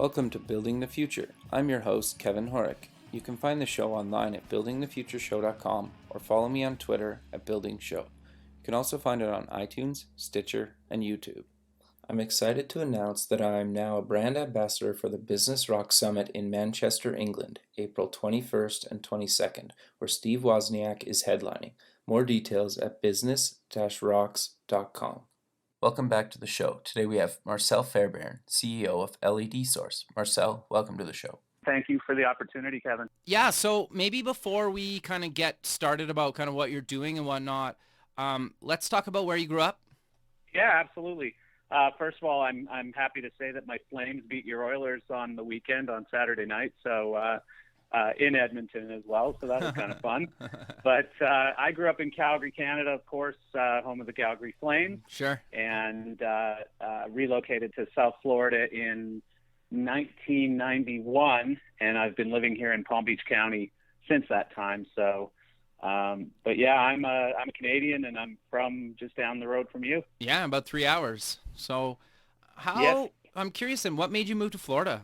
Welcome to Building the Future. I'm your host, Kevin Horick. You can find the show online at buildingthefutureshow.com or follow me on Twitter at buildingshow. You can also find it on iTunes, Stitcher, and YouTube. I'm excited to announce that I am now a brand ambassador for the Business Rock Summit in Manchester, England, April 21st and 22nd, where Steve Wozniak is headlining. More details at business-rocks.com. Welcome back to the show. Today we have Marcel Fairbairn, CEO of LED Source. Marcel, welcome to the show. Thank you for the opportunity, Kevin. Yeah, so maybe before we kind of get started about kind of what you're doing and whatnot, let's talk about where you grew up. Yeah, absolutely. First of all, I'm happy to say that my Flames beat your Oilers on the weekend on Saturday night, so in Edmonton as well, so that was kind of fun. But I grew up in Calgary, Canada, of course, home of the Calgary Flames. Sure. And relocated to South Florida in 1991, and I've been living here in Palm Beach County since that time. So, but yeah, I'm a Canadian, and I'm from just down the road from you. Yeah, about 3 hours. So, Yes. I'm curious, and what made you move to Florida?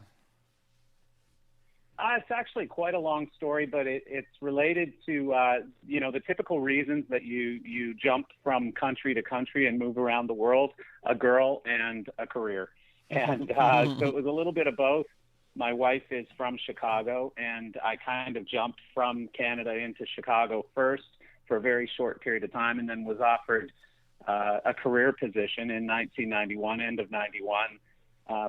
It's actually quite a long story, but it's related to, the typical reasons that you jump from country to country and move around the world, a girl and a career. And so it was a little bit of both. My wife is from Chicago, and I kind of jumped from Canada into Chicago first for a very short period of time, and then was offered a career position in 1991, end of 91,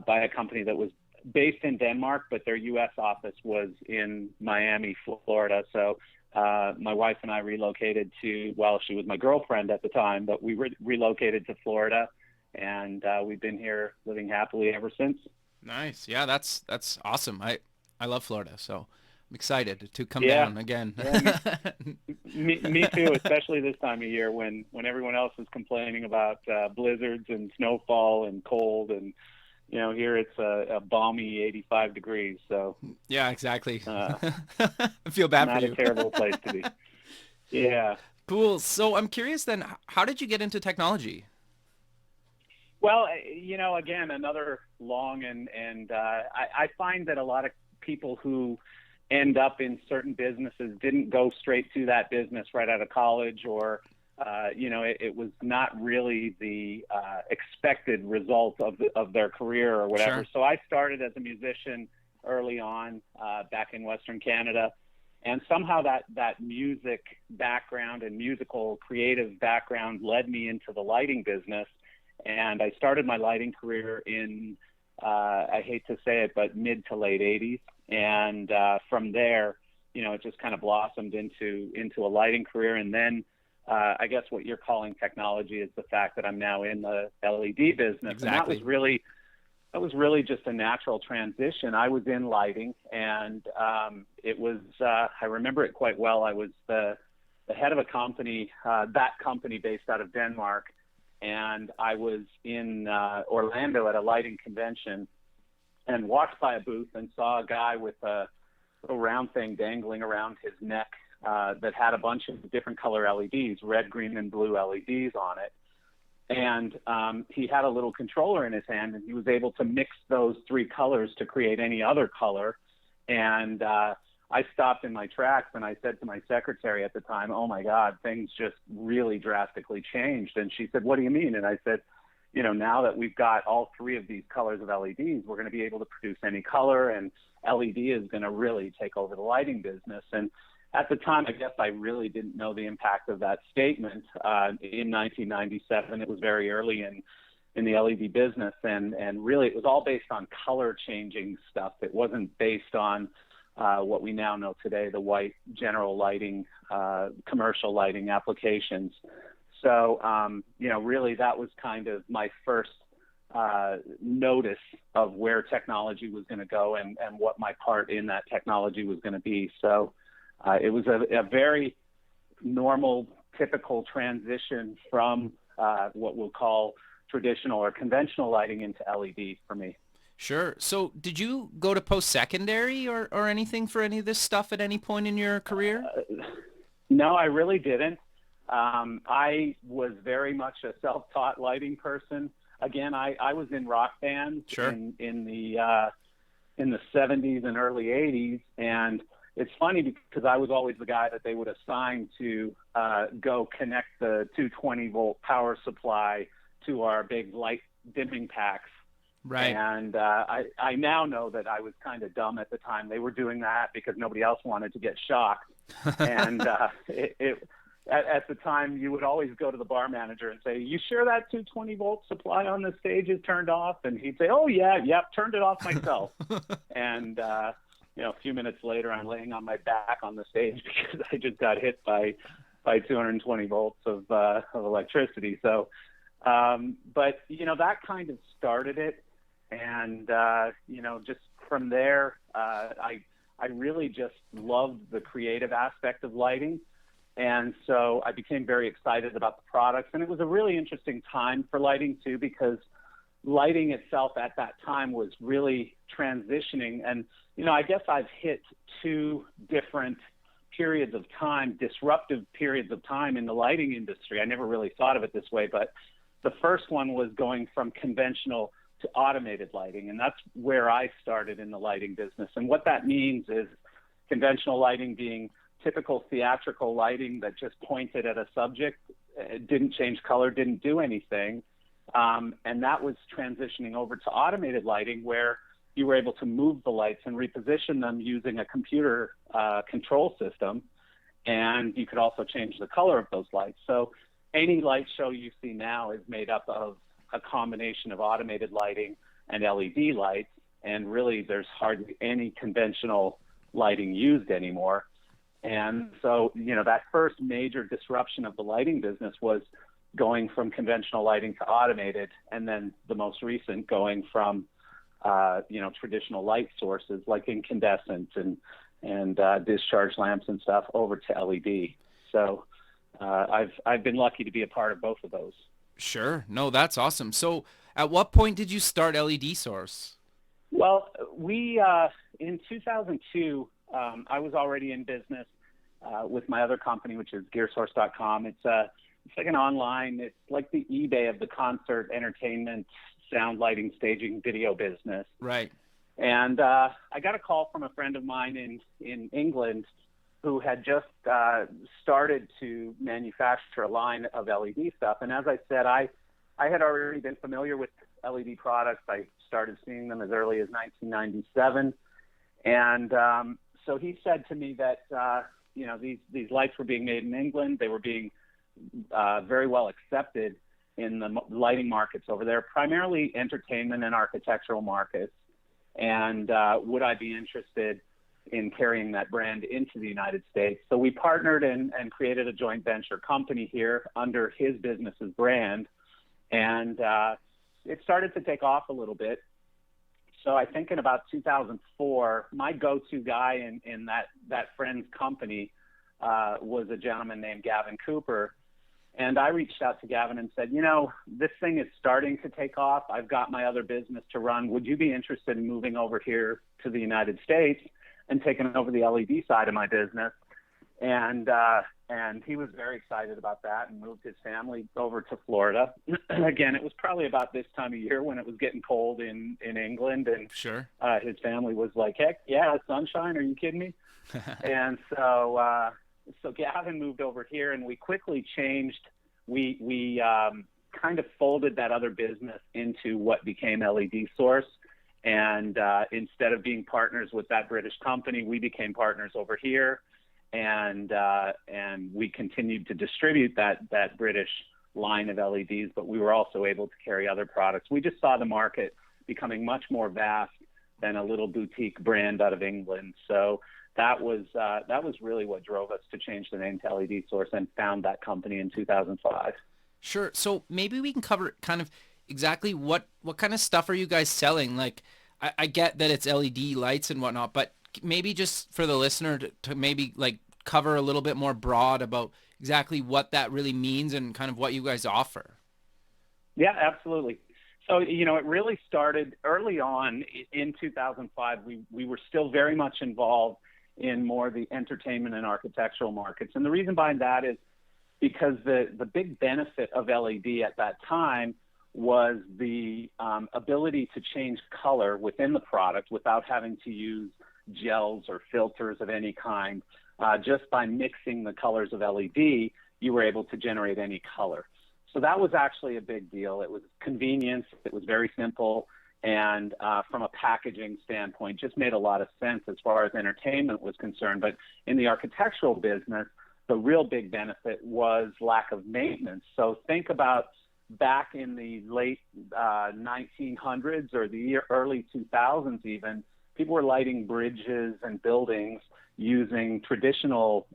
by a company that was based in Denmark, but their U.S. office was in Miami, Florida. So my wife and I relocated to, well, she was my girlfriend at the time, but we relocated to Florida, and we've been here living happily ever since. Nice. Yeah, that's awesome. I love Florida, so I'm excited to come down again. Yeah, me too, especially this time of year when everyone else is complaining about blizzards and snowfall and cold, and here it's a balmy 85 degrees. So yeah, exactly. I feel bad for you. Not a terrible place to be. Yeah. Cool. So I'm curious then, how did you get into technology? Well, again, another long and I find that a lot of people who end up in certain businesses didn't go straight to that business right out of college, or it was not really the expected result of their career or whatever. Sure. So I started as a musician early on back in Western Canada, and somehow that music background and musical creative background led me into the lighting business. And I started my lighting career in, I hate to say it, but mid to late 80s. And from there, it just kind of blossomed into a lighting career. And then I guess what you're calling technology is the fact that I'm now in the LED business. Exactly. And that was really just a natural transition. I was in lighting, and it was, I remember it quite well. I was the head of a company, that company based out of Denmark. And I was in Orlando at a lighting convention and walked by a booth and saw a guy with a little round thing dangling around his neck that had a bunch of different color LEDs, red, green, and blue LEDs on it. And he had a little controller in his hand, and he was able to mix those three colors to create any other color. And I stopped in my tracks, and I said to my secretary at the time, "Oh my God, things just really drastically changed." And she said, "What do you mean?" And I said, now that we've got all three of these colors of LEDs, we're going to be able to produce any color, and LED is going to really take over the lighting business. And at the time, I guess I really didn't know the impact of that statement. In 1997, it was very early in the LED business, and really it was all based on color changing stuff. It wasn't based on what we now know today, the white general lighting, commercial lighting applications. So, really that was kind of my first notice of where technology was going to go and what my part in that technology was going to be. So it was a very normal, typical transition from what we'll call traditional or conventional lighting into LED for me. Sure. So did you go to post-secondary or anything for any of this stuff at any point in your career? No, I really didn't. I was very much a self-taught lighting person. Again, I was in rock bands Sure. in the in the 70s and early 80s. And it's funny because I was always the guy that they would assign to go connect the 220-volt power supply to our big light dimming packs. Right. And I now know that I was kind of dumb at the time. They were doing that because nobody else wanted to get shocked. And at the time, you would always go to the bar manager and say, "You sure that 220-volt supply on the stage is turned off?" And he'd say, "Oh, yeah, turned it off myself." And, a few minutes later, I'm laying on my back on the stage because I just got hit by 220 volts of electricity. So, but, that kind of started it. And, just from there, I really just loved the creative aspect of lighting. And so I became very excited about the products. And it was a really interesting time for lighting, too, because lighting itself at that time was really transitioning. And, I guess I've hit two different periods of time, disruptive periods of time in the lighting industry. I never really thought of it this way, but the first one was going from conventional to automated lighting. And that's where I started in the lighting business. And what that means is conventional lighting being typical theatrical lighting that just pointed at a subject, didn't change color, didn't do anything. And that was transitioning over to automated lighting, where you were able to move the lights and reposition them using a computer control system. And you could also change the color of those lights. So any light show you see now is made up of a combination of automated lighting and LED lights. And really, there's hardly any conventional lighting used anymore. And so, that first major disruption of the lighting business was going from conventional lighting to automated, and then the most recent going from, traditional light sources like incandescent and discharge lamps and stuff over to LED. So I've been lucky to be a part of both of those. Sure. No, that's awesome. So at what point did you start LED Source? Well, we in 2002, I was already in business with my other company, which is gearsource.com. It's like an online, it's like the eBay of the concert, entertainment, sound, lighting, staging, video business. Right. And I got a call from a friend of mine in England who had just started to manufacture a line of LED stuff. And as I said, I had already been familiar with LED products. I started seeing them as early as 1997. And so he said to me that, these lights were being made in England. They were being very well accepted in the lighting markets over there, primarily entertainment and architectural markets. And would I be interested in carrying that brand into the United States? So we partnered and created a joint venture company here under his business's brand. And it started to take off a little bit. So I think in about 2004, my go-to guy in that friend's company was a gentleman named Gavin Cooper. And I reached out to Gavin and said, this thing is starting to take off. I've got my other business to run. Would you be interested in moving over here to the United States and taking over the LED side of my business? And he was very excited about that and moved his family over to Florida. Again, it was probably about this time of year when it was getting cold in England. And sure, his family was like, heck yeah, sunshine. Are you kidding me? And so Gavin moved over here, and we quickly changed. We kind of folded that other business into what became LED Source. And instead of being partners with that British company, we became partners over here. And we continued to distribute that British line of LEDs, but we were also able to carry other products. We just saw the market becoming much more vast than a little boutique brand out of England. So that was really what drove us to change the name to LED Source and found that company in 2005. Sure. So maybe we can cover kind of exactly what kind of stuff are you guys selling? Like, I get that it's LED lights and whatnot, but maybe just for the listener to maybe like cover a little bit more broad about exactly what that really means and kind of what you guys offer. Yeah, absolutely. So, it really started early on in 2005. We were still very much involved in more the entertainment and architectural markets. And the reason behind that is because the big benefit of LED at that time was the ability to change color within the product without having to use gels or filters of any kind. Just by mixing the colors of LED, you were able to generate any color. So that was actually a big deal. It was convenience. It was very simple. And from a packaging standpoint, just made a lot of sense as far as entertainment was concerned. But in the architectural business, the real big benefit was lack of maintenance. So think about back in the late 1900s or the early 2000s even, people were lighting bridges and buildings using traditional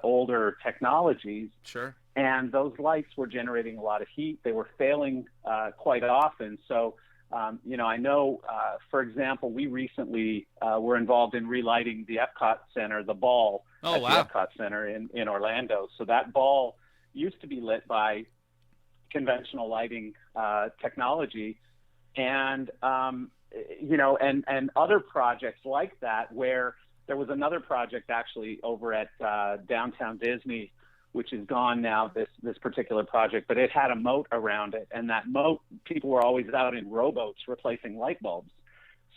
older technologies. Sure. And those lights were generating a lot of heat. They were failing quite often. So, I know, for example, we recently were involved in relighting the Epcot Center, the ball the Epcot Center in Orlando. So that ball used to be lit by conventional lighting technology. And, and other projects like that, where there was another project actually over at downtown Disney, which is gone now, this particular project, but it had a moat around it. And that moat, people were always out in rowboats replacing light bulbs.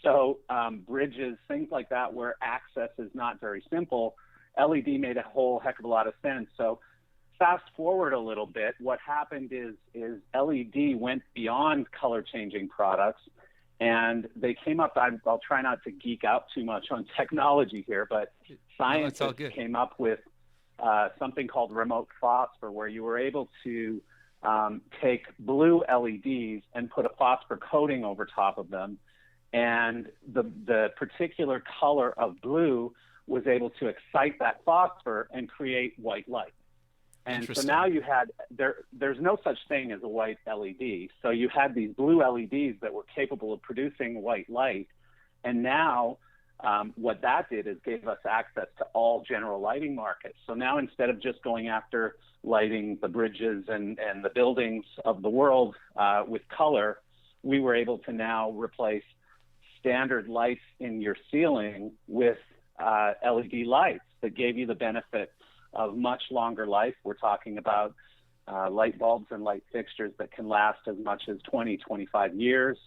So bridges, things like that, where access is not very simple, LED made a whole heck of a lot of sense. So fast forward a little bit, what happened is LED went beyond color changing products, and they came up, I'll try not to geek out too much on technology here, but scientists came up with something called remote phosphor, where you were able to take blue LEDs and put a phosphor coating over top of them. And the particular color of blue was able to excite that phosphor and create white light. And so now you had, there's no such thing as a white LED. So you had these blue LEDs that were capable of producing white light. And now what that did is gave us access to all general lighting markets. So now instead of just going after lighting the bridges and the buildings of the world with color, we were able to now replace standard lights in your ceiling with LED lights that gave you the benefit of much longer life. We're talking about light bulbs and light fixtures that can last as much as 20, 25 years.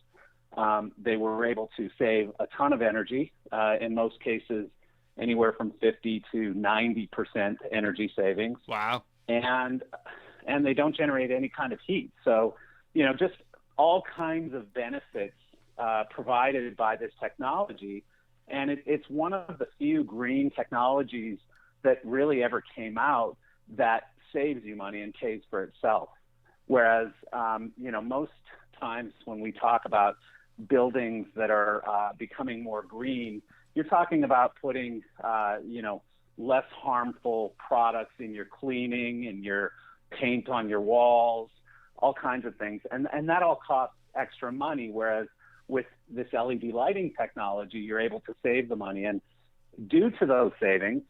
They were able to save a ton of energy, in most cases anywhere from 50 to 90% energy savings. Wow. And they don't generate any kind of heat. So, just all kinds of benefits provided by this technology. And it's one of the few green technologies that really ever came out that saves you money and pays for itself. Whereas, most times when we talk about buildings that are becoming more green, you're talking about putting, less harmful products in your cleaning and your paint on your walls, all kinds of things. And that all costs extra money, whereas with this LED lighting technology, you're able to save the money. And due to those savings,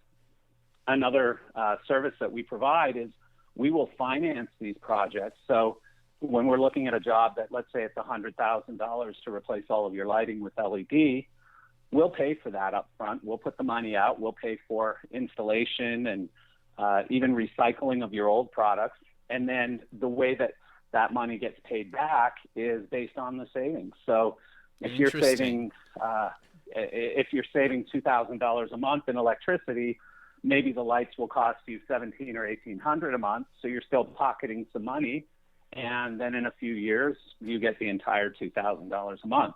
another service that we provide is we will finance these projects. So when we're looking at a job that, let's say it's $100,000 to replace all of your lighting with LED, we'll pay for that up front. We'll put the money out. We'll pay for installation and even recycling of your old products. And then the way that money gets paid back is based on the savings. So if you're saving $2,000 a month in electricity, maybe the lights will cost you $1,700 or $1,800 a month. So you're still pocketing some money. And then in a few years, you get the entire $2,000 a month.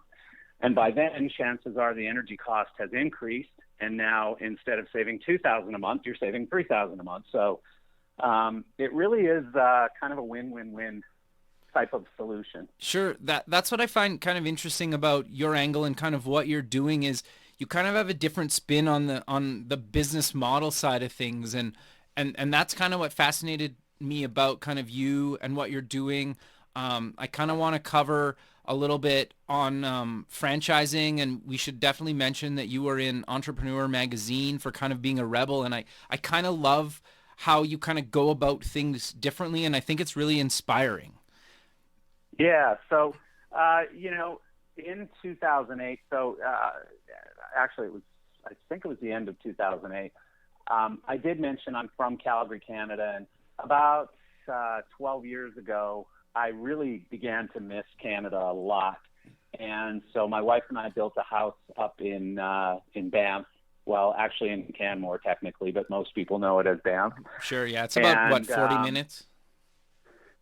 And by then, chances are the energy cost has increased. And now instead of saving $2,000 a month, you're saving $3,000 a month. So it really is kind of a win-win-win type of solution. Sure. That's what I find kind of interesting about your angle and kind of what you're doing is you kind of have a different spin on the business model side of things. And that's kind of what fascinated me about kind of you and what you're doing. I kind of want to cover a little bit on franchising, and we should definitely mention that you were in Entrepreneur magazine for kind of being a rebel. And I kind of love how you kind of go about things differently. And I think it's really inspiring. Yeah. So, in 2008, actually I think it was the end of 2008. I did mention I'm from Calgary, Canada, and about 12 years ago, I really began to miss Canada a lot. And so my wife and I built a house up in Banff. Well, actually in Canmore technically, but most people know it as Banff. Sure, yeah. It's about, what, 40 minutes?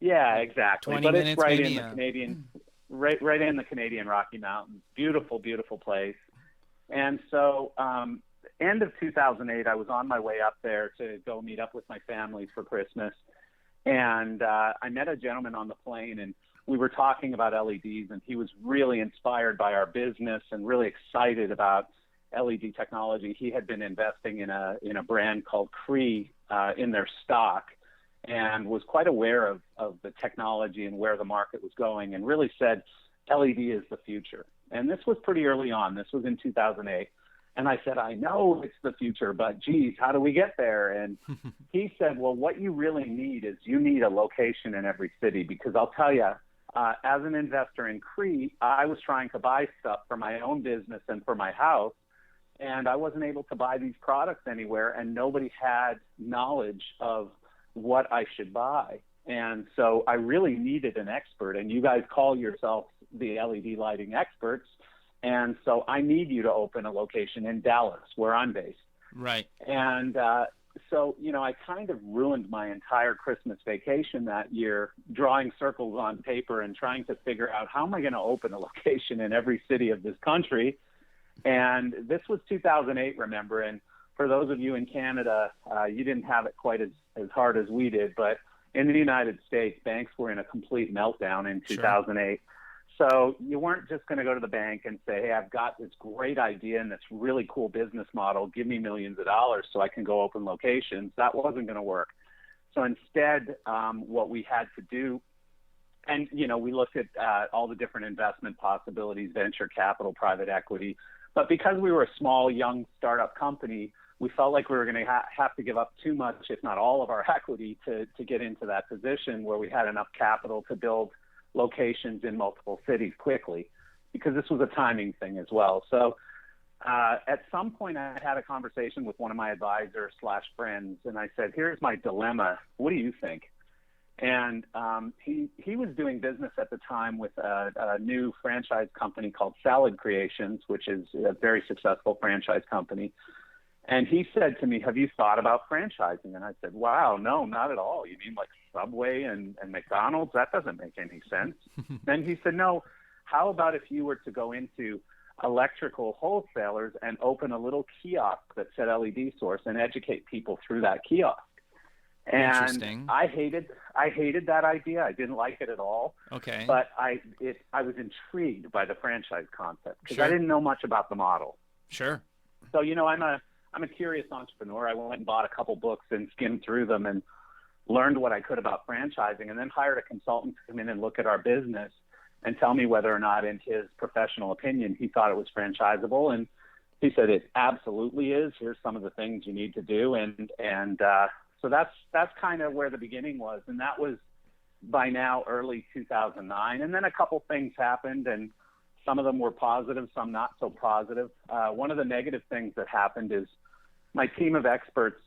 Yeah, exactly. 20 but minutes, it's right maybe, in the Canadian, right in the Canadian Rocky Mountains. Beautiful, beautiful place. And so end of 2008, I was on my way up there to go meet up with my family for Christmas. And I met a gentleman on the plane, and we were talking about LEDs, and he was really inspired by our business and really excited about LED technology. He had been investing in a brand called Cree in their stock, and was quite aware of the technology and where the market was going, and really said LED is the future. And this was pretty early on. This was in 2008. And I said, I know it's the future, but geez, how do we get there? And he said, well, what you really need is you need a location in every city, because I'll tell you, as an investor in Cree, I was trying to buy stuff for my own business and for my house, and I wasn't able to buy these products anywhere, and nobody had knowledge of what I should buy. And so I really needed an expert, and you guys call yourself the LED lighting experts. And so I need you to open a location in Dallas, where I'm based. Right. And so, I kind of ruined my entire Christmas vacation that year, drawing circles on paper and trying to figure out how am I going to open a location in every city of this country. And this was 2008, remember, and for those of you in Canada, you didn't have it quite as hard as we did, but in the United States, banks were in a complete meltdown in 2008. Sure. So you weren't just going to go to the bank and say, hey, I've got this great idea and this really cool business model. Give me millions of dollars so I can go open locations. That wasn't going to work. So instead, what we had to do, and, we looked at all the different investment possibilities, venture capital, private equity. But because we were a small, young startup company, we felt like we were going to have to give up too much, if not all of our equity, to get into that position where we had enough capital to build locations in multiple cities quickly, because this was a timing thing as well. So at some point I had a conversation with one of my advisors / friends, and I said, here's my dilemma. What do you think? And he was doing business at the time with a new franchise company called Salad Creations, which is a very successful franchise company. And he said to me, have you thought about franchising? And I said, wow, no, not at all. You mean like Subway and McDonald's? That doesn't make any sense. Then he said, no, how about if you were to go into electrical wholesalers and open a little kiosk that said LED source and educate people through that kiosk? And I hated that idea. I didn't like it at all. Okay. But I was intrigued by the franchise concept because Sure. I didn't know much about the model. Sure. So, I'm a curious entrepreneur. I went and bought a couple books and skimmed through them and learned what I could about franchising, and then hired a consultant to come in and look at our business and tell me whether or not, in his professional opinion, he thought it was franchisable. And he said it absolutely is. Here's some of the things you need to do. So that's kind of where the beginning was. And that was by now early 2009. And then a couple things happened, and some of them were positive, some not so positive. One of the negative things that happened is my team of experts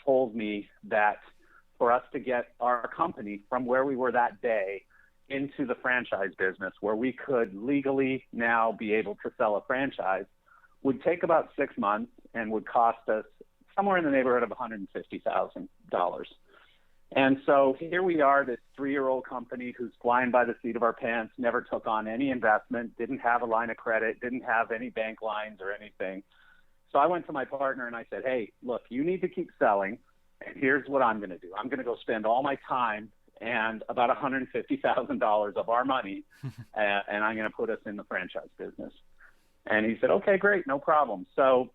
told me that for us to get our company from where we were that day into the franchise business, where we could legally now be able to sell a franchise, would take about 6 months and would cost us somewhere in the neighborhood of $150,000. And so here we are, this 3-year-old company who's flying by the seat of our pants, never took on any investment, didn't have a line of credit, didn't have any bank lines or anything. So I went to my partner and I said, hey, look, you need to keep selling, and here's what I'm going to do. I'm going to go spend all my time and about $150,000 of our money, and I'm going to put us in the franchise business. And he said, okay, great, no problem. So,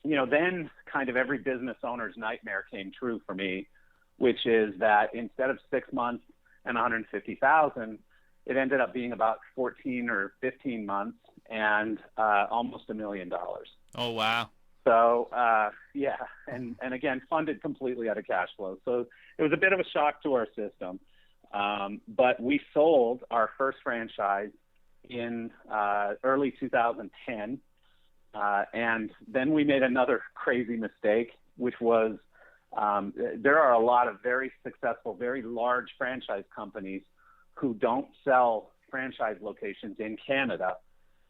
then kind of every business owner's nightmare came true for me, which is that instead of 6 months and $150,000, it ended up being about 14 or 15 months and almost $1 million. Oh, wow. So, yeah, and again, funded completely out of cash flow. So it was a bit of a shock to our system. But we sold our first franchise in early 2010. And then we made another crazy mistake, which was there are a lot of very successful, very large franchise companies who don't sell franchise locations in Canada,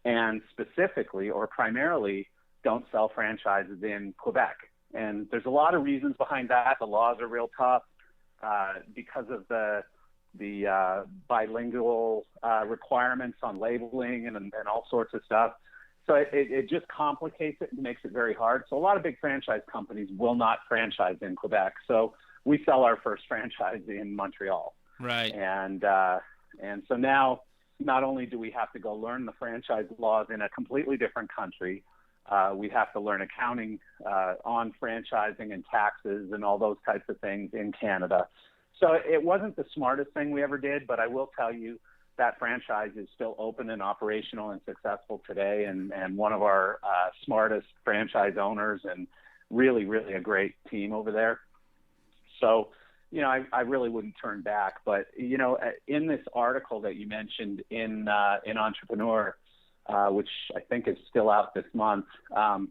and specifically or primarily don't sell franchises in Quebec. And there's a lot of reasons behind that. The laws are real tough because of the bilingual requirements on labeling and all sorts of stuff. So it just complicates it and makes it very hard. So a lot of big franchise companies will not franchise in Quebec. So we sell our first franchise in Montreal. Right. And so now not only do we have to go learn the franchise laws in a completely different country, we have to learn accounting on franchising and taxes and all those types of things in Canada. So it wasn't the smartest thing we ever did, but I will tell you that franchise is still open and operational and successful today, and one of our smartest franchise owners, and really, really a great team over there. So, I really wouldn't turn back. But, in this article that you mentioned in Entrepreneur, which I think is still out this month, the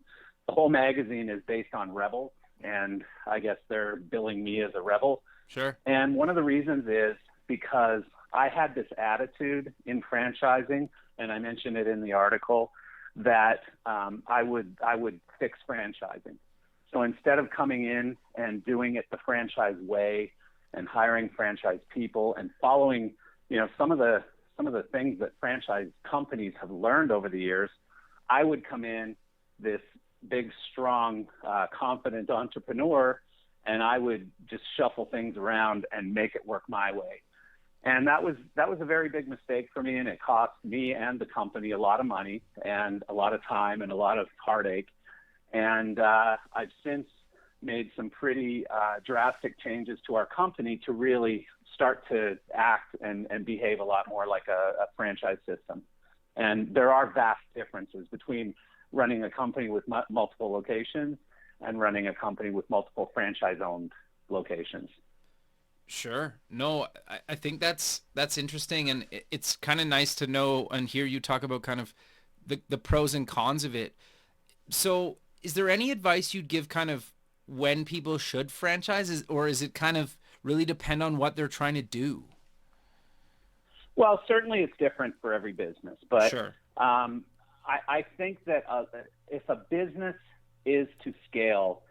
whole magazine is based on rebels, and I guess they're billing me as a rebel. Sure. And one of the reasons is because I had this attitude in franchising, and I mentioned it in the article, that I would fix franchising. So instead of coming in and doing it the franchise way and hiring franchise people and following, some of the things that franchise companies have learned over the years, I would come in this big, strong, confident entrepreneur, and I would just shuffle things around and make it work my way. And that was a very big mistake for me, and it cost me and the company a lot of money and a lot of time and a lot of heartache. And I've since made some pretty drastic changes to our company to really start to act and behave a lot more like a franchise system. And there are vast differences between running a company with multiple locations and running a company with multiple franchise-owned locations. Sure. No, I think that's interesting, and it's kind of nice to know and hear you talk about kind of the pros and cons of it. So is there any advice you'd give kind of when people should franchise, or is it kind of really depend on what they're trying to do? Well, certainly it's different for every business, but sure. I think that if a business is to scale,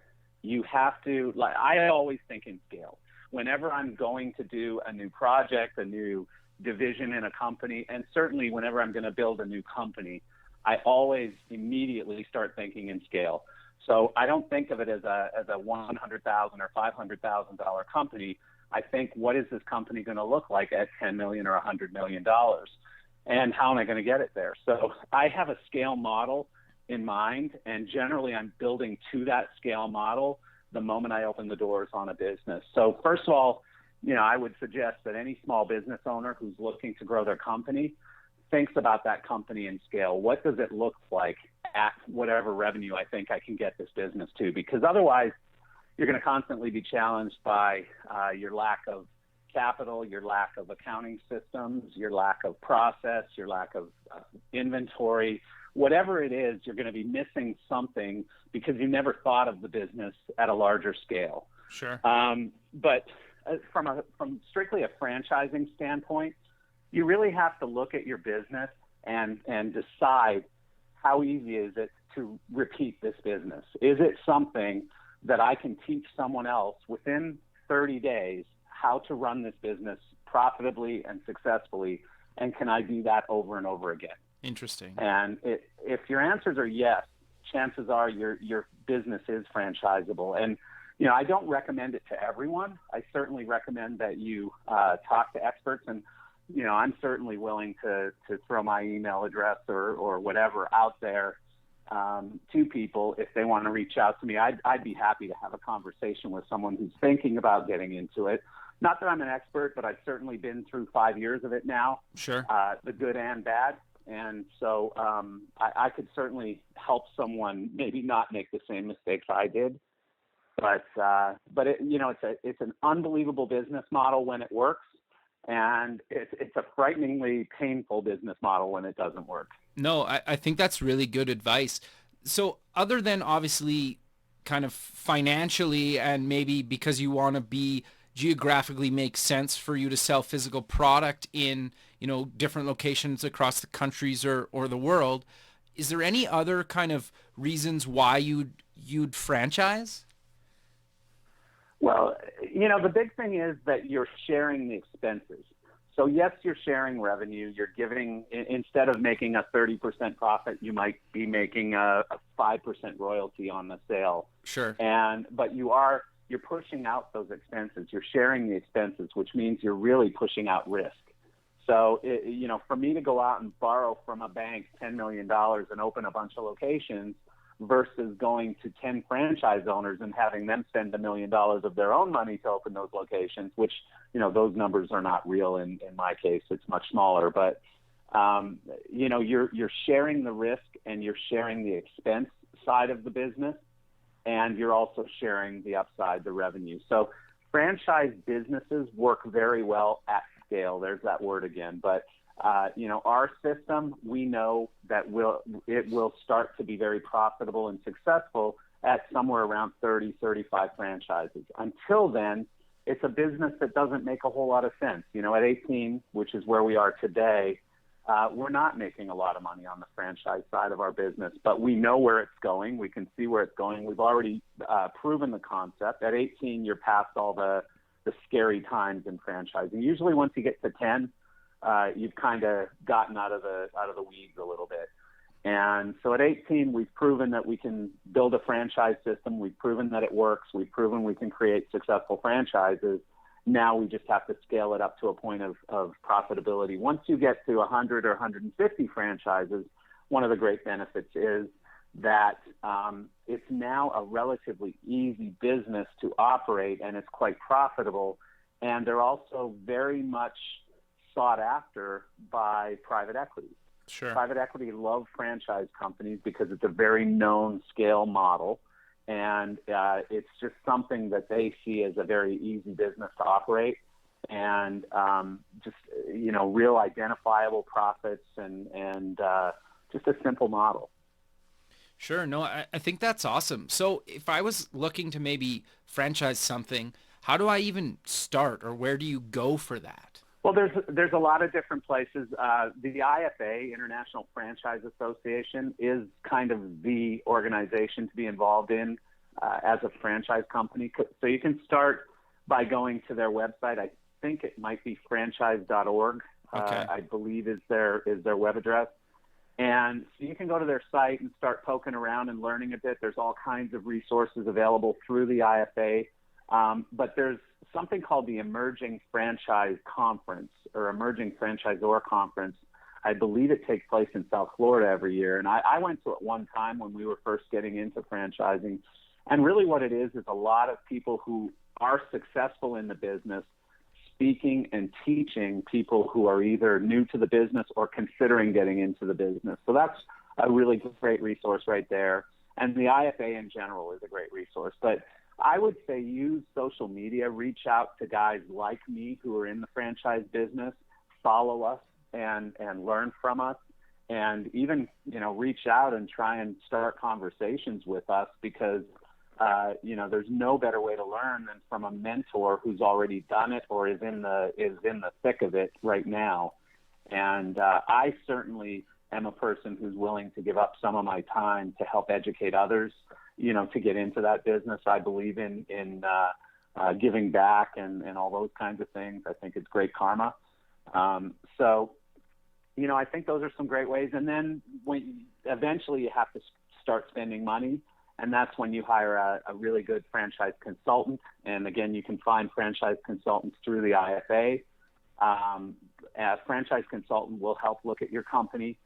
you have to, I always think in scale. Whenever I'm going to do a new project, a new division in a company, and certainly whenever I'm going to build a new company, I always immediately start thinking in scale. So I don't think of it as a $100,000 or $500,000 company. I think, what is this company going to look like at $10 million or $100 million? And how am I going to get it there? So I have a scale model in mind, and generally I'm building to that scale model the moment I open the doors on a business. So first of all, I would suggest that any small business owner who's looking to grow their company thinks about that company in scale. What does it look like at whatever revenue I think I can get this business to? Because otherwise, you're going to constantly be challenged by your lack of capital, your lack of accounting systems, your lack of process, your lack of inventory. Whatever it is, you're going to be missing something because you never thought of the business at a larger scale. Sure. But from strictly a franchising standpoint, you really have to look at your business and decide how easy is it to repeat this business. Is it something that I can teach someone else within 30 days how to run this business profitably and successfully, and can I do that over and over again? Interesting. And if your answers are yes, chances are your business is franchisable. And I don't recommend it to everyone. I certainly recommend that you talk to experts, and I'm certainly willing to throw my email address or whatever out there to people if they want to reach out to me. I'd be happy to have a conversation with someone who's thinking about getting into it. Not that I'm an expert, but I've certainly been through 5 years of it now. Sure. The good and bad. And so I could certainly help someone maybe not make the same mistakes I did. But it's an unbelievable business model when it works, and it's a frighteningly painful business model when it doesn't work. No, I think that's really good advice. So other than obviously kind of financially and maybe because you want to be geographically make sense for you to sell physical product in, different locations across the countries or the world. Is there any other kind of reasons why you'd franchise? Well, the big thing is that you're sharing the expenses. So yes, you're sharing revenue. You're giving, instead of making a 30% profit, you might be making a 5% royalty on the sale. Sure. But you're pushing out those expenses. You're sharing the expenses, which means you're really pushing out risk. So, for me to go out and borrow from a bank $10 million and open a bunch of locations versus going to 10 franchise owners and having them spend $1 million of their own money to open those locations, which, those numbers are not real in my case. It's much smaller. But, you're sharing the risk and you're sharing the expense side of the business, and you're also sharing the upside, the revenue. So franchise businesses work very well at scale. There's that word again. But our system, we know that it will start to be very profitable and successful at somewhere around 30, 35 franchises. Until then, it's a business that doesn't make a whole lot of sense. At 18, which is where we are today, we're not making a lot of money on the franchise side of our business, but we know where it's going. We can see where it's going. We've already proven the concept. At 18, you're past all the scary times in franchising. Usually once you get to 10, you've kind of gotten out of the weeds a little bit. And so at 18, we've proven that we can build a franchise system. We've proven that it works. We've proven we can create successful franchises. Now we just have to scale it up to a point of profitability. Once you get to 100 or 150 franchises, one of the great benefits is that it's now a relatively easy business to operate, and it's quite profitable. And they're also very much sought after by private equity. Sure. Private equity love franchise companies because it's a very known scale model, and it's just something that they see as a very easy business to operate, and real identifiable profits and just a simple model. Sure. No, I think that's awesome. So if I was looking to maybe franchise something, how do I even start, or where do you go for that? Well, there's a lot of different places. The IFA, International Franchise Association, is kind of the organization to be involved in as a franchise company. So you can start by going to their website. I think it might be franchise.org, Okay. I believe is their web address. And so you can go to their site and start poking around and learning a bit. There's all kinds of resources available through the IFA. But there's something called the Emerging Franchise Conference, or Emerging Franchisor Conference. I believe it takes place in South Florida every year. And I went to it one time when we were first getting into franchising. And really what it is a lot of people who are successful in the business speaking and teaching people who are either new to the business or considering getting into the business. So that's a really great resource right there. And the IFA in general is a great resource. But I would say use social media, reach out to guys like me who are in the franchise business, follow us and learn from us, and even, reach out and try and start conversations with us, because, there's no better way to learn than from a mentor who's already done it or is in the thick of it right now. And I certainly am a person who's willing to give up some of my time to help educate others, to get into that business. I believe in giving back and all those kinds of things. I think it's great karma. So, I think those are some great ways. And then eventually you have to start spending money, and that's when you hire a really good franchise consultant. And again, you can find franchise consultants through the IFA. A franchise consultant will help look at your company,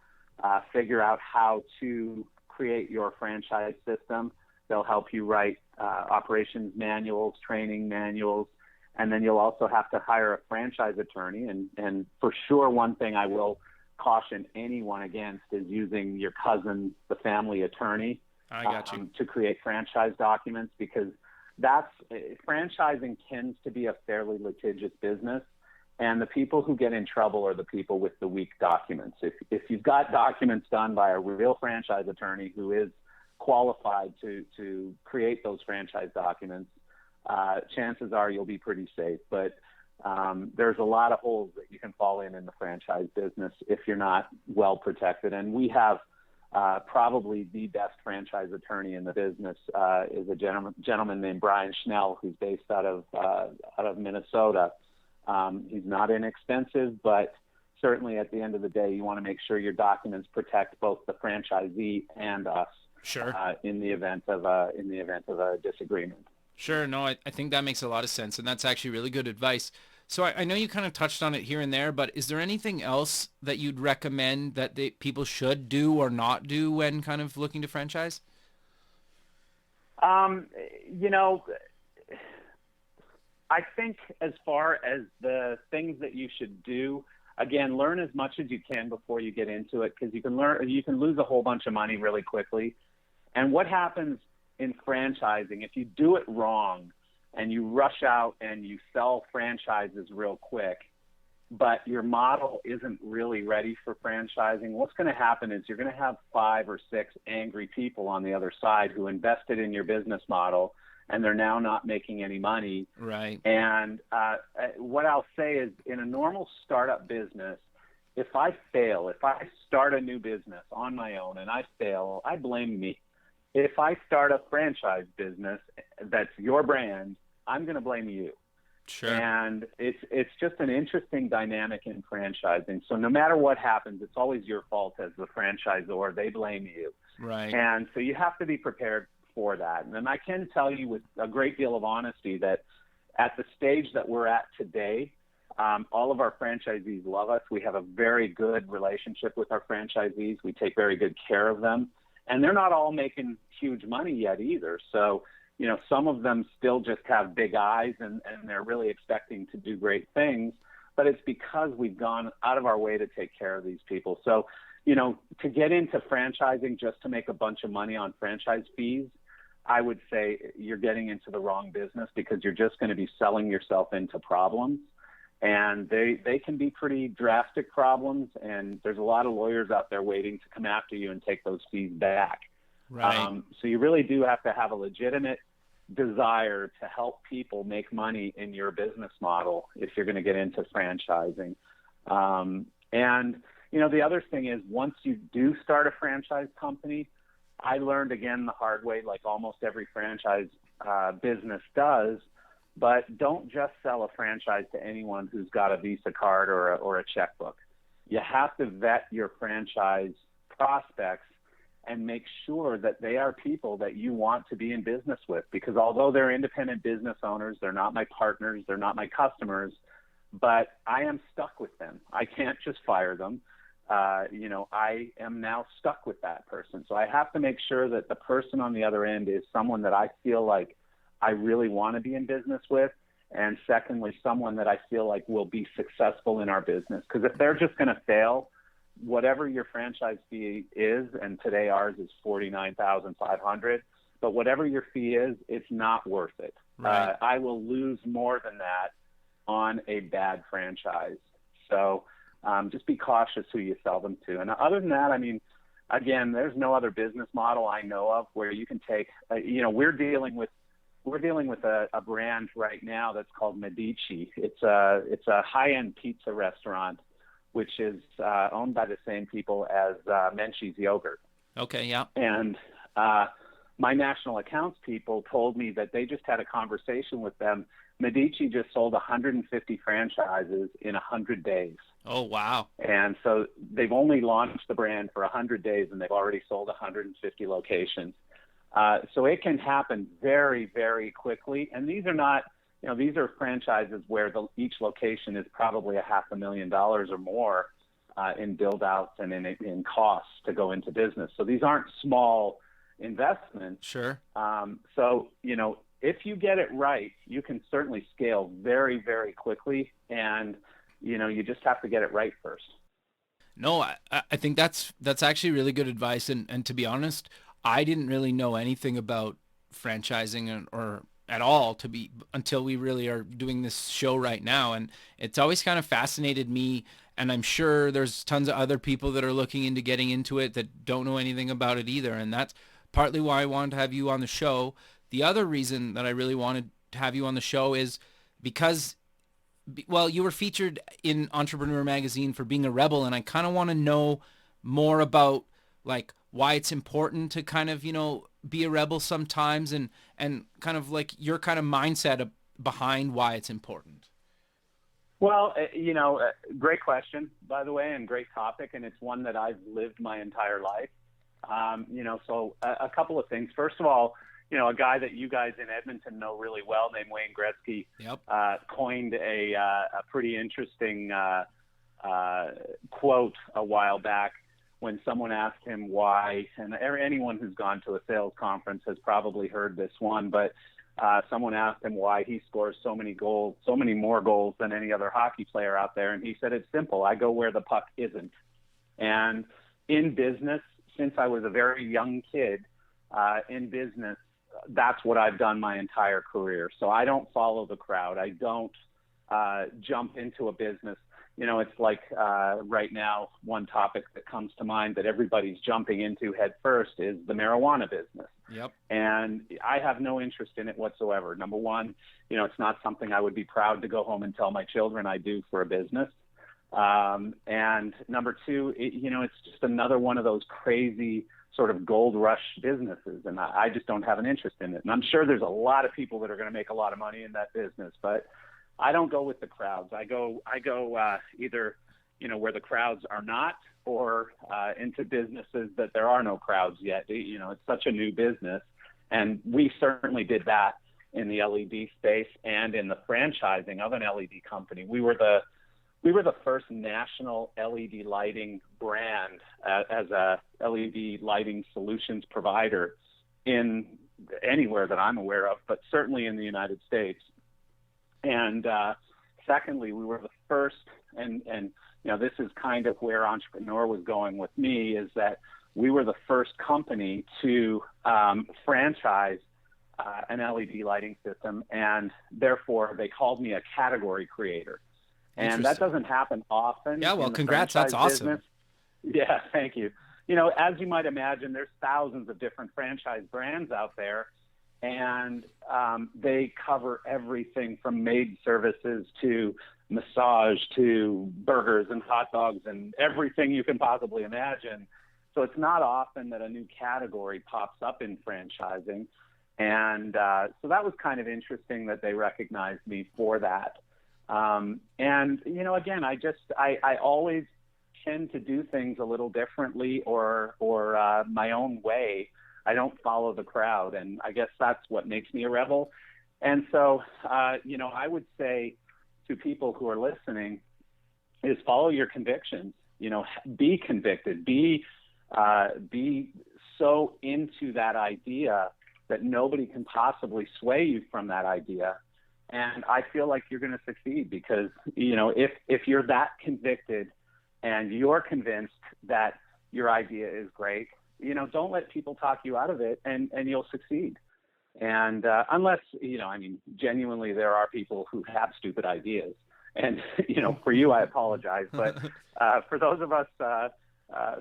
figure out how to create your franchise system. They'll help you write operations manuals, training manuals, and then you'll also have to hire a franchise attorney. And for sure, one thing I will caution anyone against is using your cousin, the family attorney, I got you. to create franchise documents, because franchising tends to be a fairly litigious business. And the people who get in trouble are the people with the weak documents. If you've got documents done by a real franchise attorney who is qualified to create those franchise documents, chances are you'll be pretty safe. But there's a lot of holes that you can fall in the franchise business if you're not well protected. And we have probably the best franchise attorney in the business is a gentleman named Brian Schnell, who's based out of Minnesota. He's not inexpensive, but certainly at the end of the day, you want to make sure your documents protect both the franchisee and us. Sure. In the event of a disagreement. Sure. No, I think that makes a lot of sense, and that's actually really good advice. So I know you kind of touched on it here and there, but is there anything else that you'd recommend that people should do or not do when kind of looking to franchise? You know, I think as far as the things that you should do, again, learn as much as you can before you get into it, because you can lose a whole bunch of money really quickly. And what happens in franchising, if you do it wrong and you rush out and you sell franchises real quick, but your model isn't really ready for franchising, what's going to happen is you're going to have 5 or 6 angry people on the other side who invested in your business model, and they're now not making any money. Right. And what I'll say is, in a normal startup business, if I fail, if I start a new business on my own and I fail, I blame me. If I start a franchise business that's your brand, I'm going to blame you. Sure. And it's just an interesting dynamic in franchising. So no matter what happens, it's always your fault as the franchisor. They blame you. Right. And so you have to be prepared for that. And I can tell you with a great deal of honesty that at the stage that we're at today, all of our franchisees love us. We have a very good relationship with our franchisees. We take very good care of them. And they're not all making huge money yet either. So, you know, some of them still just have big eyes and they're really expecting to do great things. But it's because we've gone out of our way to take care of these people. So, you know, to get into franchising just to make a bunch of money on franchise fees, I would say you're getting into the wrong business, because you're just going to be selling yourself into problems. And they can be pretty drastic problems, and there's a lot of lawyers out there waiting to come after you and take those fees back. Right. So you really do have to have a legitimate desire to help people make money in your business model if you're going to get into franchising. And, you know, the other thing is, once you do start a franchise company, I learned again the hard way, like almost every franchise business does, but don't just sell a franchise to anyone who's got a Visa card or a checkbook. You have to vet your franchise prospects and make sure that they are people that you want to be in business with, because although they're independent business owners, they're not my partners, they're not my customers, but I am stuck with them. I can't just fire them. You know, I am now stuck with that person. So I have to make sure that the person on the other end is someone that I feel like I really want to be in business with. And secondly, someone that I feel like will be successful in our business. Because if they're just going to fail, whatever your franchise fee is, and today ours is $49,500, but whatever your fee is, it's not worth it. Right. I will lose more than that on a bad franchise. So just be cautious who you sell them to. And other than that, I mean, again, there's no other business model I know of where you can take, you know, we're dealing with a brand right now that's called Medici. It's a high-end pizza restaurant, which is owned by the same people as Menchie's Yogurt. Okay, yeah. And my national accounts people told me that they just had a conversation with them. Medici just sold 150 franchises in 100 days. Oh, wow. And so they've only launched the brand for 100 days, and they've already sold 150 locations. So it can happen very, very quickly. And these are not, you know, these are franchises where each location is probably $500,000 or more in build-outs and in costs to go into business. So these aren't small investments. Sure. So, you know, if you get it right, you can certainly scale very, very quickly. And, you know, you just have to get it right first. No, I think that's actually really good advice. And to be honest, I didn't really know anything about franchising or at all until we really are doing this show right now. And it's always kind of fascinated me. And I'm sure there's tons of other people that are looking into getting into it that don't know anything about it either. And that's partly why I wanted to have you on the show. The other reason that I really wanted to have you on the show is because, well, you were featured in Entrepreneur magazine for being a rebel, and I kind of want to know more about like why it's important to kind of, be a rebel sometimes, and kind of like your kind of mindset behind why it's important. Well, great question, by the way, and great topic, and it's one that I've lived my entire life. So a couple of things. First of all, a guy that you guys in Edmonton know really well named Wayne Gretzky coined a pretty interesting quote a while back when someone asked him why, and anyone who's gone to a sales conference has probably heard this one, but someone asked him why he scores so many goals, so many more goals than any other hockey player out there. And he said, it's simple. I go where the puck isn't. And in business, since I was a very young kid, in business, that's what I've done my entire career. So I don't follow the crowd. I don't jump into a business. It's like right now, one topic that comes to mind that everybody's jumping into head first is the marijuana business. Yep. And I have no interest in it whatsoever. Number one, it's not something I would be proud to go home and tell my children I do for a business. And number two, it's just another one of those crazy sort of gold rush businesses. And I just don't have an interest in it. And I'm sure there's a lot of people that are going to make a lot of money in that business, but I don't go with the crowds. I go either, where the crowds are not, or into businesses that there are no crowds yet. It's such a new business. And we certainly did that in the LED space and in the franchising of an LED company. We were the first national LED lighting brand as a LED lighting solutions provider in anywhere that I'm aware of, but certainly in the United States. And secondly, we were the first, and this is kind of where Entrepreneur was going with me, is that we were the first company to franchise an LED lighting system, and therefore they called me a category creator. And that doesn't happen often. Yeah, well, congrats. That's awesome. Business. Yeah, thank you. As you might imagine, there's thousands of different franchise brands out there, and they cover everything from maid services to massage to burgers and hot dogs and everything you can possibly imagine. So it's not often that a new category pops up in franchising. And so that was kind of interesting that they recognized me for that. And, again, I always tend to do things a little differently or my own way. I don't follow the crowd, and I guess that's what makes me a rebel. And so, I would say to people who are listening is follow your convictions, be convicted, be so into that idea that nobody can possibly sway you from that idea. And I feel like you're going to succeed because, if you're that convicted and you're convinced that your idea is great, don't let people talk you out of it, and you'll succeed. And unless, genuinely there are people who have stupid ideas. And, for you, I apologize. But for those of us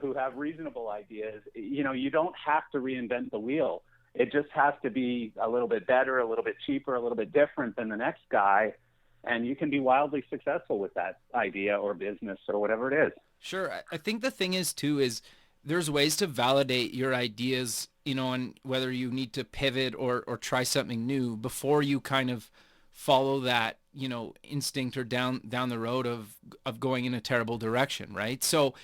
who have reasonable ideas, you don't have to reinvent the wheel. It just has to be a little bit better, a little bit cheaper, a little bit different than the next guy. And you can be wildly successful with that idea or business or whatever it is. Sure. I think the thing is, too, is there's ways to validate your ideas, and whether you need to pivot or try something new before you kind of follow that, instinct or down the road of going in a terrible direction, right? So,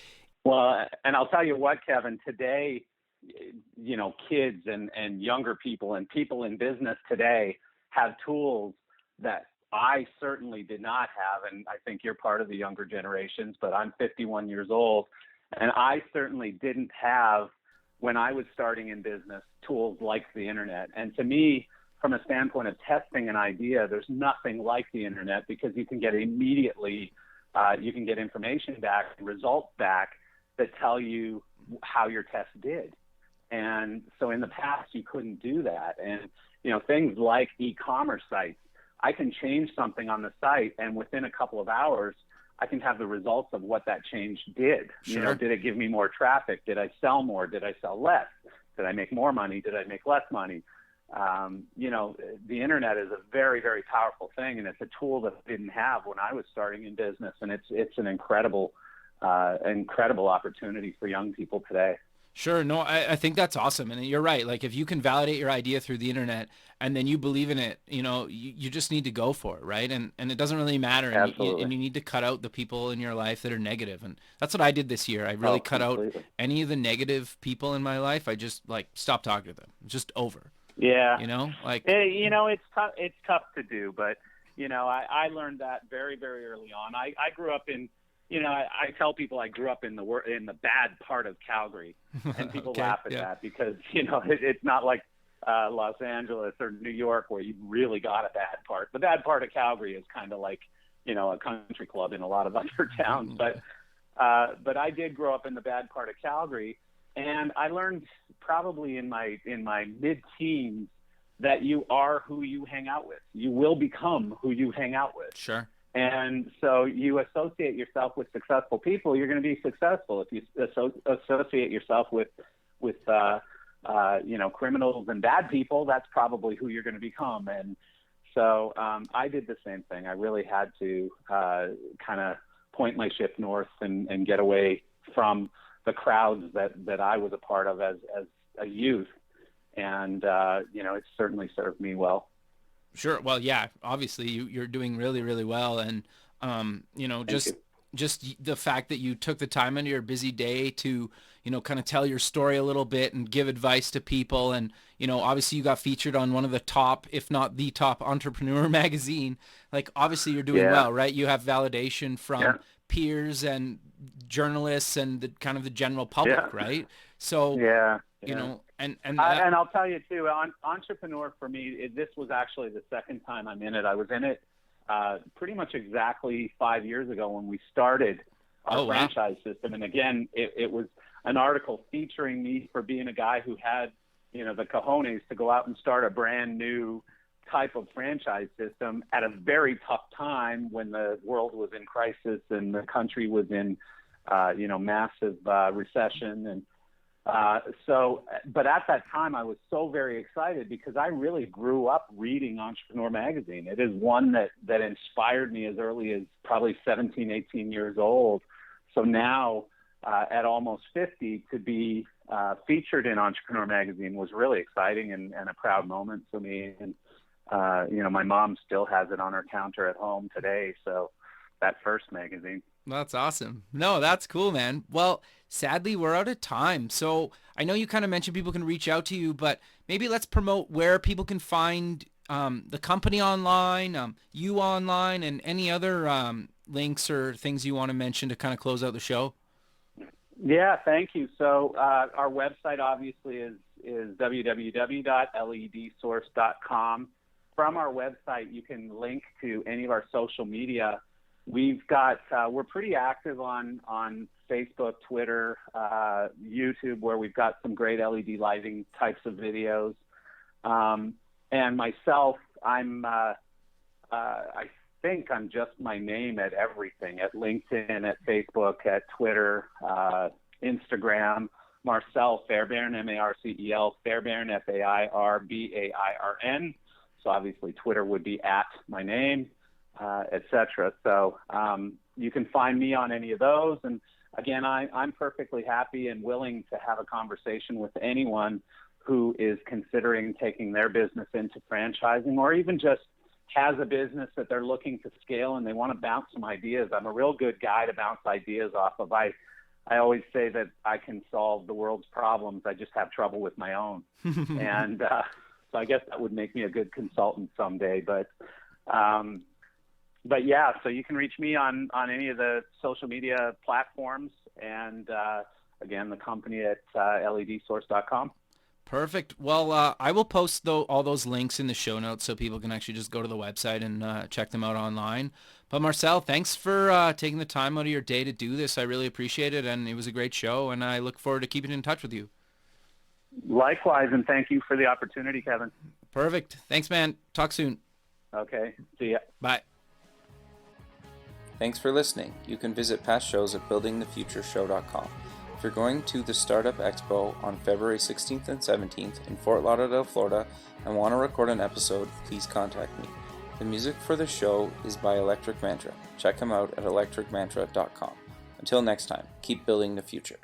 well, and I'll tell you what, Kevin, today, kids and younger people and people in business today have tools that I certainly did not have. And I think you're part of the younger generations, but I'm 51 years old. And I certainly didn't have, when I was starting in business, tools like the internet. And to me, from a standpoint of testing an idea, there's nothing like the internet because you can get immediately, you can get information back, results back that tell you how your test did. And so in the past, you couldn't do that. And, things like e-commerce sites, I can change something on the site, and within a couple of hours, I can have the results of what that change did. Sure. Did it give me more traffic? Did I sell more? Did I sell less? Did I make more money? Did I make less money? you know, the internet is a very, very powerful thing, and it's a tool that I didn't have when I was starting in business, and it's an incredible opportunity for young people today. Sure. No, I think that's awesome. And you're right. Like if you can validate your idea through the internet and then you believe in it, you know, you just need to go for it. Right. And it doesn't really matter. Absolutely. And you need to cut out the people in your life that are negative. And that's what I did this year. I really cut out any of the negative people in my life. I just like stopped talking to them. Just over. Yeah. You know, like, you know, it's tough to do, but you know, I learned that very, very early on. I grew up in, you know, I tell people I grew up in the bad part of Calgary, and people laugh at that because, you know, it's not like Los Angeles or New York where you really got a bad part. The bad part of Calgary is kind of like, you know, a country club in a lot of other towns. But I did grow up in the bad part of Calgary, and I learned probably in my mid-teens that you are who you hang out with. You will become who you hang out with. Sure. And so you associate yourself with successful people, you're going to be successful. If you associate yourself with you know, criminals and bad people, that's probably who you're going to become. And so I did the same thing. I really had to kind of point my ship north and get away from the crowds that I was a part of as a youth. And, you know, it certainly served me well. Sure. Well, yeah, obviously you're doing really, really well. And, you know, just the fact that you took the time into your busy day to, you know, kind of tell your story a little bit and give advice to people. And, you know, obviously you got featured on one of the top, if not the top entrepreneur magazine. Like, obviously you're doing well, right? You have validation from peers and journalists and the kind of the general public, right? So, you know, and I'll tell you too, Entrepreneur for me, this was actually the second time I'm in it. I was in it pretty much exactly 5 years ago when we started our franchise system. And again, it was an article featuring me for being a guy who had, you know, the cojones to go out and start a brand new type of franchise system at a very tough time when the world was in crisis and the country was in, you know, massive recession. And but at that time I was so very excited because I really grew up reading Entrepreneur magazine. It is one that inspired me as early as probably 17, 18 years old. So now at almost 50 to be featured in Entrepreneur magazine was really exciting and a proud moment for me. And, you know, my mom still has it on her counter at home today. So that first magazine. That's awesome. No, that's cool, man. Well, sadly, we're out of time. So I know you kind of mentioned people can reach out to you, but maybe let's promote where people can find the company online, you online, and any other links or things you want to mention to kind of close out the show. Yeah, thank you. So our website obviously is www.ledsource.com. From our website, you can link to any of our social media. We've got, we're pretty active on Facebook, Twitter, YouTube, where we've got some great LED lighting types of videos. And myself, I think I'm just my name at everything, at LinkedIn, at Facebook, at Twitter, Instagram, Marcel Fairbairn, Marcel Fairbairn, Fairbairn. So obviously Twitter would be at my name. Etc. So you can find me on any of those. And again, I'm perfectly happy and willing to have a conversation with anyone who is considering taking their business into franchising or even just has a business that they're looking to scale and they want to bounce some ideas. I'm a real good guy to bounce ideas off of. I always say that I can solve the world's problems. I just have trouble with my own. And so I guess that would make me a good consultant someday. But yeah, so you can reach me on any of the social media platforms, and again, the company at ledsource.com. Perfect. Well, I will post all those links in the show notes so people can actually just go to the website and check them out online. But Marcel, thanks for taking the time out of your day to do this. I really appreciate it, and it was a great show, and I look forward to keeping in touch with you. Likewise, and thank you for the opportunity, Kevin. Perfect. Thanks, man. Talk soon. Okay. See ya. Bye. Thanks for listening. You can visit past shows at buildingthefutureshow.com. If you're going to the Startup Expo on February 16th and 17th in Fort Lauderdale, Florida, and want to record an episode, please contact me. The music for the show is by Electric Mantra. Check him out at electricmantra.com. Until next time, keep building the future.